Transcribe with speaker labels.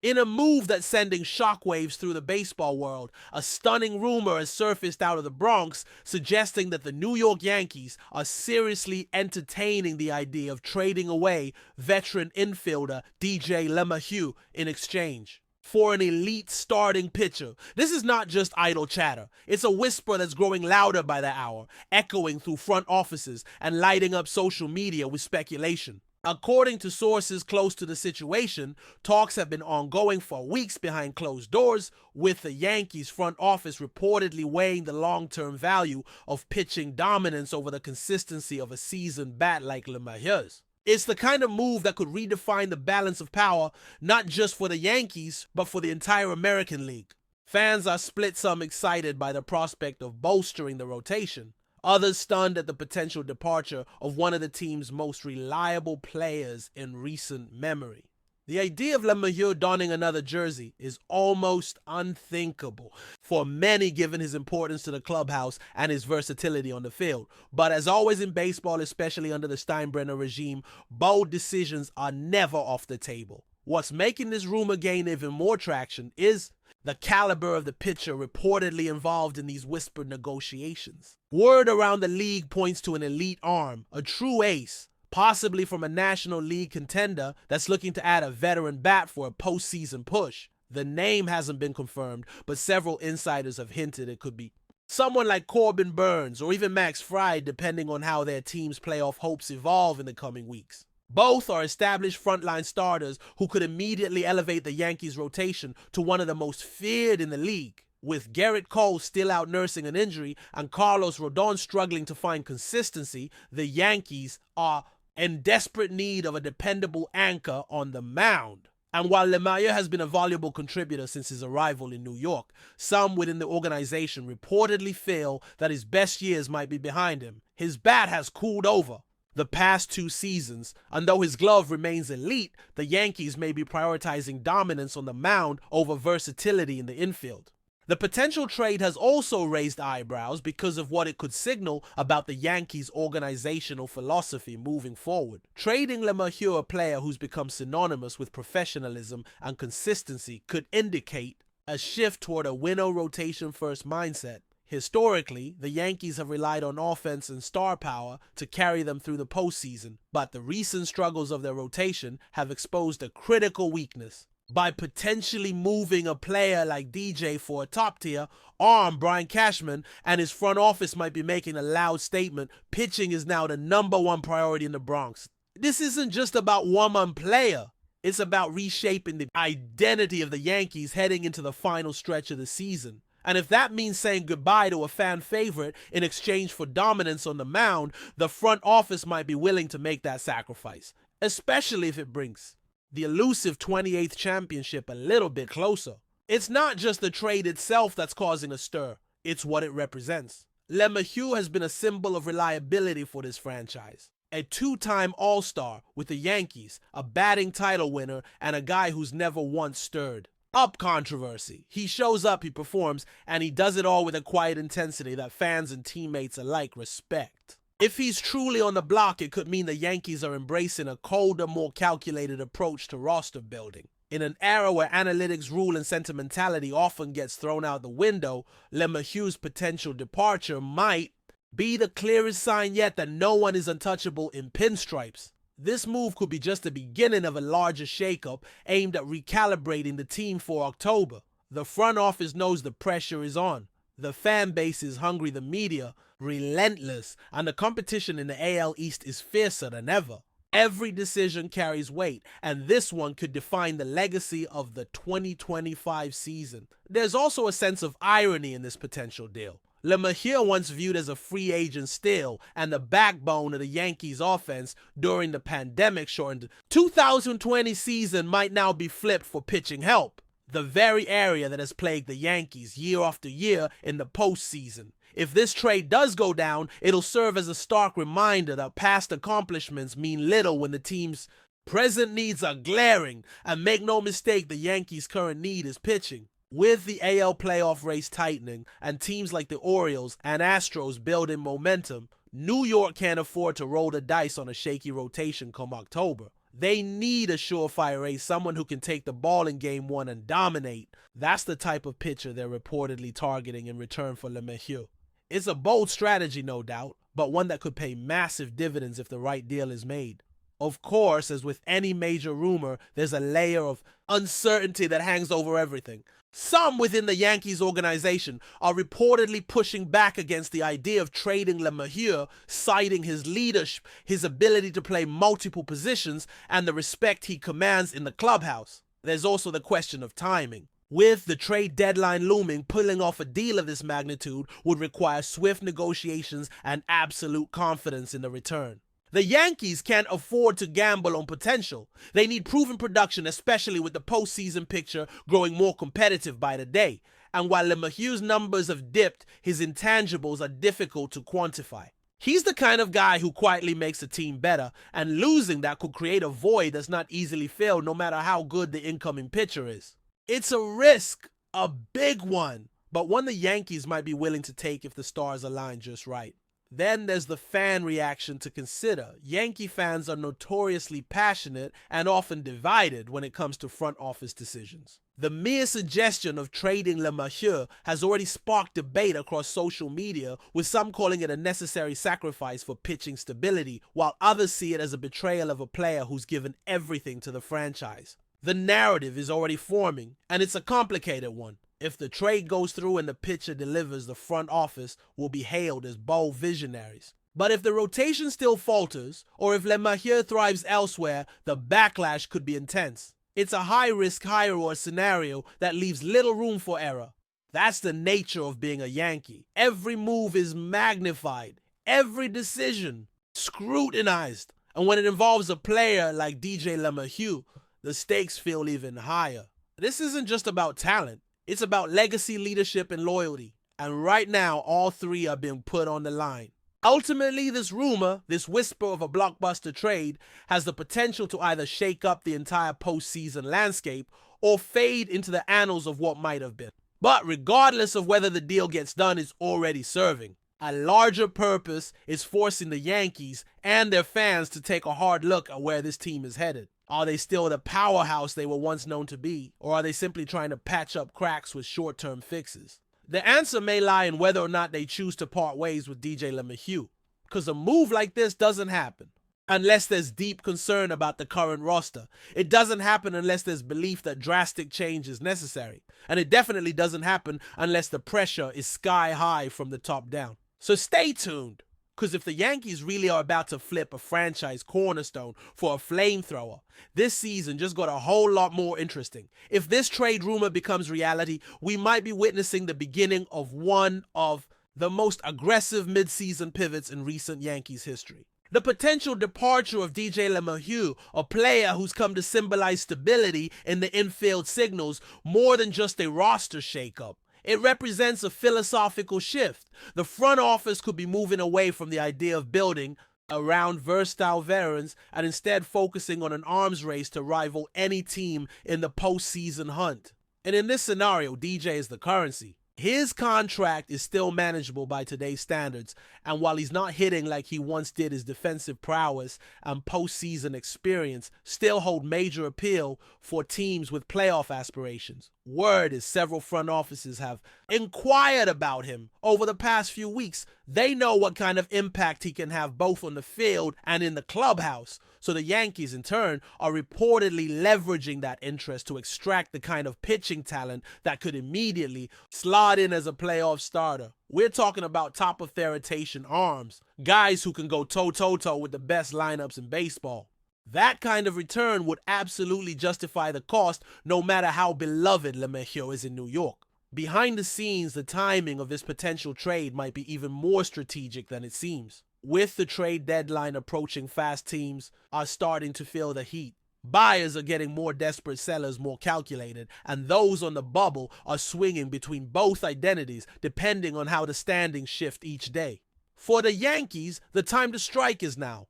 Speaker 1: In a move that's sending shockwaves through the baseball world, a stunning rumor has surfaced out of the Bronx suggesting that the New York Yankees are seriously entertaining the idea of trading away veteran infielder DJ LeMahieu in exchange for an elite starting pitcher. This is not just idle chatter. It's a whisper that's growing louder by the hour, echoing through front offices and lighting up social media with speculation. According to sources close to the situation, talks have been ongoing for weeks behind closed doors, with the Yankees front office reportedly weighing the long-term value of pitching dominance over the consistency of a seasoned bat like LeMahieu's. It's the kind of move that could redefine the balance of power, not just for the Yankees, but for the entire American League. Fans are split, some excited by the prospect of bolstering the rotation, others stunned at the potential departure of one of the team's most reliable players in recent memory. The idea of LeMahieu donning another jersey is almost unthinkable for many given his importance to the clubhouse and his versatility on the field. But as always in baseball, especially under the Steinbrenner regime, bold decisions are never off the table. What's making this rumor gain even more traction is the caliber of the pitcher reportedly involved in these whispered negotiations. Word around the league points to an elite arm, a true ace, possibly from a National League contender that's looking to add a veteran bat for a postseason push. The name hasn't been confirmed, but several insiders have hinted it could be someone like Corbin Burns or even Max Fried, depending on how their team's playoff hopes evolve in the coming weeks. Both are established frontline starters who could immediately elevate the Yankees' rotation to one of the most feared in the league. With Garrett Cole still out nursing an injury and Carlos Rodon struggling to find consistency, the Yankees are in desperate need of a dependable anchor on the mound. And while LeMahieu has been a valuable contributor since his arrival in New York, some within the organization reportedly feel that his best years might be behind him. His bat has cooled over the past 2 seasons, and though his glove remains elite, the Yankees may be prioritizing dominance on the mound over versatility in the infield. The potential trade has also raised eyebrows because of what it could signal about the Yankees' organizational philosophy moving forward. Trading LeMahieu, a player who's become synonymous with professionalism and consistency, could indicate a shift toward a winnow rotation-first mindset. Historically, the Yankees have relied on offense and star power to carry them through the postseason, but the recent struggles of their rotation have exposed a critical weakness. By potentially moving a player like DJ for a top-tier arm, Brian Cashman and his front office might be making a loud statement. Pitching is now the #1 priority in the Bronx. This isn't just about one player. It's about reshaping the identity of the Yankees heading into the final stretch of the season. And if that means saying goodbye to a fan favorite in exchange for dominance on the mound, the front office might be willing to make that sacrifice, especially if it brings the elusive 28th championship a little bit closer. It's not just the trade itself that's causing a stir, it's what it represents. LeMahieu has been a symbol of reliability for this franchise. A 2-time All-Star with the Yankees, a batting title winner, and a guy who's never once stirred up controversy. He shows up, he performs, and he does it all with a quiet intensity that fans and teammates alike respect. If he's truly on the block, it could mean the Yankees are embracing a colder, more calculated approach to roster building. In an era where analytics rule and sentimentality often gets thrown out the window, LeMahieu's potential departure might be the clearest sign yet that no one is untouchable in pinstripes. This move could be just the beginning of a larger shakeup aimed at recalibrating the team for October. The front office knows the pressure is on. The fan base is hungry, the media relentless, and the competition in the AL East is fiercer than ever. Every decision carries weight, and this one could define the legacy of the 2025 season. There's also a sense of irony in this potential deal. LeMahieu, once viewed as a free agent still and the backbone of the Yankees offense during the pandemic-shortened 2020 season, might now be flipped for pitching help, the very area that has plagued the Yankees year after year in the postseason. If this trade does go down, it'll serve as a stark reminder that past accomplishments mean little when the team's present needs are glaring, and make no mistake, the Yankees' current need is pitching. With the AL playoff race tightening and teams like the Orioles and Astros building momentum, New York can't afford to roll the dice on a shaky rotation come October. They need a surefire ace, someone who can take the ball in game one and dominate. That's the type of pitcher they're reportedly targeting in return for LeMahieu. It's a bold strategy, no doubt, but one that could pay massive dividends if the right deal is made. Of course, as with any major rumor, there's a layer of uncertainty that hangs over everything. Some within the Yankees organization are reportedly pushing back against the idea of trading LeMahieu, citing his leadership, his ability to play multiple positions, and the respect he commands in the clubhouse. There's also the question of timing. With the trade deadline looming, pulling off a deal of this magnitude would require swift negotiations and absolute confidence in the return. The Yankees can't afford to gamble on potential. They need proven production, especially with the postseason picture growing more competitive by the day. And while LeMahieu's numbers have dipped, his intangibles are difficult to quantify. He's the kind of guy who quietly makes a team better, and losing that could create a void that's not easily filled no matter how good the incoming pitcher is. It's a risk, a big one, but one the Yankees might be willing to take if the stars align just right. Then there's the fan reaction to consider. Yankee fans are notoriously passionate and often divided when it comes to front office decisions. The mere suggestion of trading LeMahieu has already sparked debate across social media, with some calling it a necessary sacrifice for pitching stability, while others see it as a betrayal of a player who's given everything to the franchise. The narrative is already forming, and it's a complicated one. If the trade goes through and the pitcher delivers, the front office will be hailed as bold visionaries. But if the rotation still falters, or if LeMahieu thrives elsewhere, the backlash could be intense. It's a high-risk, high-reward scenario that leaves little room for error. That's the nature of being a Yankee. Every move is magnified, every decision scrutinized. And when it involves a player like DJ LeMahieu, the stakes feel even higher. This isn't just about talent. It's about legacy, leadership, and loyalty. And right now, all three are being put on the line. Ultimately, this rumor, this whisper of a blockbuster trade, has the potential to either shake up the entire postseason landscape or fade into the annals of what might have been. But regardless of whether the deal gets done, it's already serving. A larger purpose is forcing the Yankees and their fans to take a hard look at where this team is headed. Are they still the powerhouse they were once known to be, or are they simply trying to patch up cracks with short-term fixes? The answer may lie in whether or not they choose to part ways with DJ LeMahieu, because a move like this doesn't happen unless there's deep concern about the current roster. It doesn't happen unless there's belief that drastic change is necessary, and it definitely doesn't happen unless the pressure is sky high from the top down. So stay tuned. Because if the Yankees really are about to flip a franchise cornerstone for a flamethrower, this season just got a whole lot more interesting. If this trade rumor becomes reality, we might be witnessing the beginning of one of the most aggressive midseason pivots in recent Yankees history. The potential departure of DJ LeMahieu, a player who's come to symbolize stability in the infield signals more than just a roster shakeup. It represents a philosophical shift. The front office could be moving away from the idea of building around versatile veterans and instead focusing on an arms race to rival any team in the postseason hunt. And in this scenario, DJ is the currency. His contract is still manageable by today's standards, and while he's not hitting like he once did, his defensive prowess and postseason experience still hold major appeal for teams with playoff aspirations. Word is several front offices have inquired about him over the past few weeks. They know what kind of impact he can have both on the field and in the clubhouse. So the Yankees, in turn, are reportedly leveraging that interest to extract the kind of pitching talent that could immediately slot in as a playoff starter. We're talking about top-of-rotation arms, guys who can go toe-to-toe with the best lineups in baseball. That kind of return would absolutely justify the cost, no matter how beloved LeMahieu is in New York. Behind the scenes, the timing of this potential trade might be even more strategic than it seems. With the trade deadline approaching fast, teams are starting to feel the heat. Buyers are getting more desperate, sellers more calculated, and those on the bubble are swinging between both identities depending on how the standings shift each day. For the Yankees, the time to strike is now.